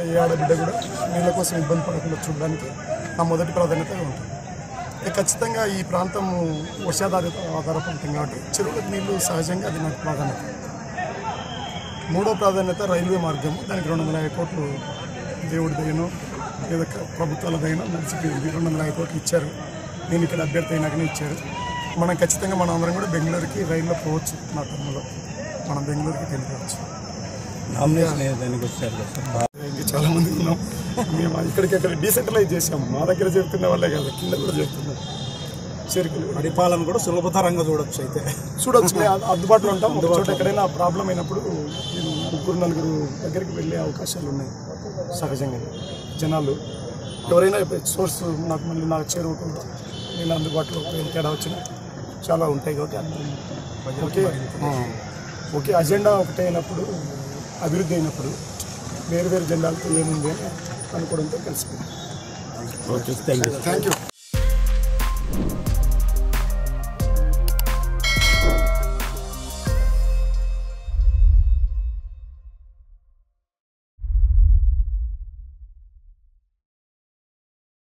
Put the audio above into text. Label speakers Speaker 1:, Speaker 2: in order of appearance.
Speaker 1: ఏ ఆడబిడ్డ కూడా నీళ్ళ కోసం ఇబ్బంది పడకుండా చూడడానికి నా మొదటి ప్రాధాన్యతగా ఉంటుంది. ఖచ్చితంగా ఈ ప్రాంతం వర్షాధారిత ఆధారపడుతుంది కాబట్టి చెరువులకు నీళ్లు సహజంగా అది నాకు ప్రాధాన్యత. మూడో ప్రాధాన్యత రైల్వే మార్గము. దానికి 250 కోట్లు దేవుడి దయను లేదా ప్రభుత్వాల దయను నడిచిపోయింది. 250 కోట్లు ఇచ్చారు. నేను ఇక్కడ అభ్యర్థి అయినాకనే ఇచ్చారు. మనం ఖచ్చితంగా మనం అందరం కూడా బెంగళూరుకి రైల్లో పోవచ్చు. నా టర్మ్లో మనం బెంగళూరుకి వెళ్ళిపోవచ్చు. ఇంకా చాలామంది ఉన్నాం. మేము ఇక్కడికక్కడ డీసెంట్రలైజ్ చేసాము. మా దగ్గర చెప్తున్న వాళ్ళే కాదు, కింద కూడా చెప్తున్నాం. చేరుకులు
Speaker 2: పరిపాలన కూడా సులభతరంగా చూడొచ్చు. అయితే చూడొచ్చు,
Speaker 1: అందుబాటులో ఉంటాం. ఒక చోట ఎక్కడైనా ప్రాబ్లం అయినప్పుడు 3-4 దగ్గరికి వెళ్ళే అవకాశాలు ఉన్నాయి. సహజంగా జనాలు ఎవరైనా సోర్స్ నాకు మళ్ళీ నాకు చేరువకుండా నేను అందుబాటులో తేడా వచ్చిన చాలా ఉంటాయి. కాబట్టి ఓకే అజెండా ఒకటే అయినప్పుడు, అభివృద్ధి అయినప్పుడు వేరు వేరు జెండాలతో ఏముంది అని అనుకోవడంతో కలిసిపోయింది.
Speaker 2: Thank you.